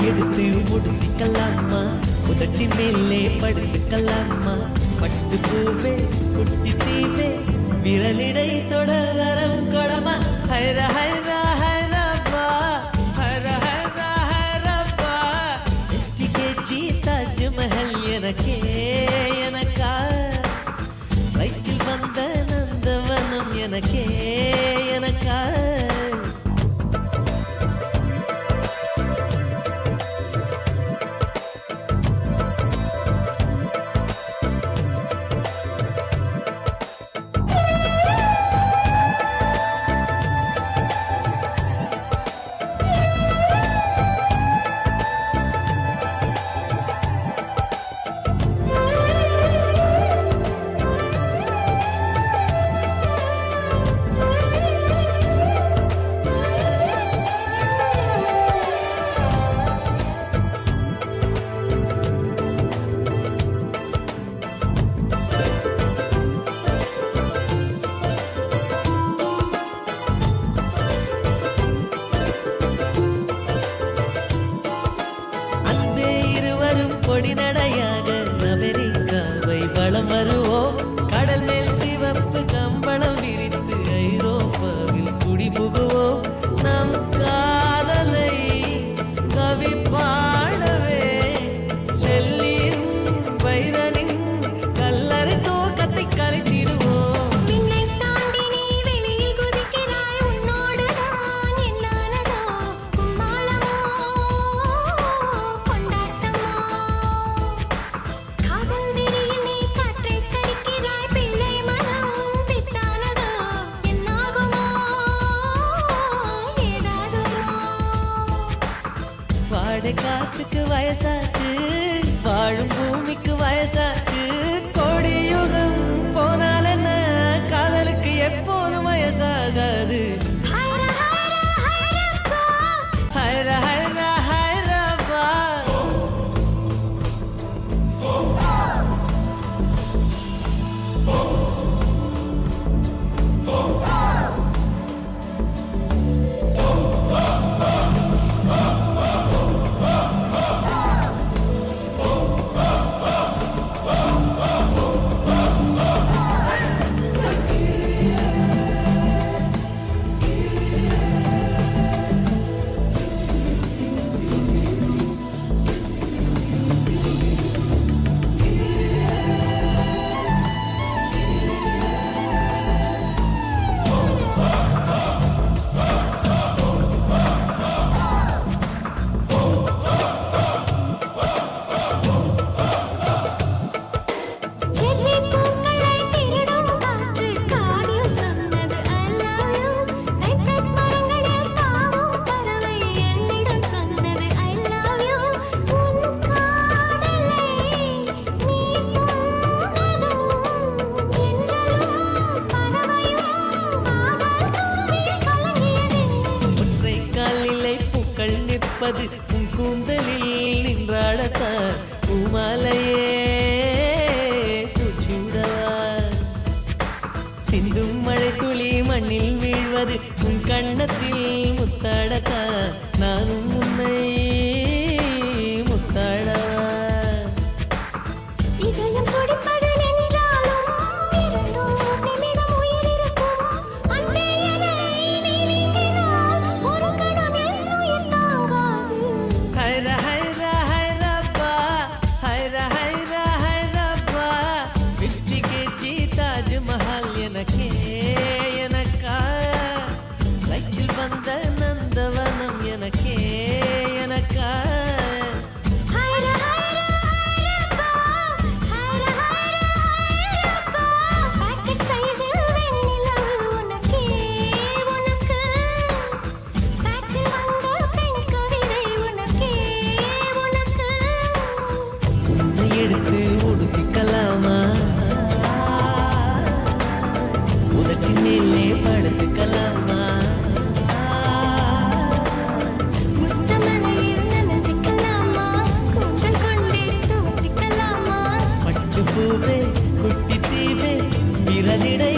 எடுத்து முடிக்கலாமா உதட்டி மேலே படுத்துக்கலாமா பட்டு பூவே குட்டி தீவே விரலிடை தொட வரம் கொடமா ஹைர ஹைர ஹைரப்பா ஹைர ஹைர ஹைரப்பா கேஜி தாஜ்மஹல் எனக்கே எனக்கா வயிற்றில் வந்த நந்தவனம் எனக்கே எனக்கா கொடிநடையாக அமெரிக்காவை வலம் வருவோம் கடல் மேல் சிவப்பு கம்பளம் விரித்து ஐரோப்பாவில் குடிபுகுவோம் நம் காதலை கவி பாடவே செல்லியின் வைரனின் கல்லறை தோக்கத்தை கலைத்திடுவோம். காற்றுக்கு வயசாச்சு வாழும் பூமிக்கு வயசாச்சு கோடியுகம் போனால் என்ன காதலுக்கு எப்போதும் வயசாகாது. ஹைர ஹைர ஹைரப்பா உன் கூந்தலில் நின்றாடத்தான் பூமாலையே பூச்சூடவா உன்னை எடுத்து உடுத்திக்கலாமா உதட்டி மேலே படுத்துக்கலாமா முத்தமழையில் நனைஞ்சுக்கலாமா கூந்தல் கொண்டே துவட்டிக்கலாமா பட்டு பூவே குட்டி தீவே விரலிடை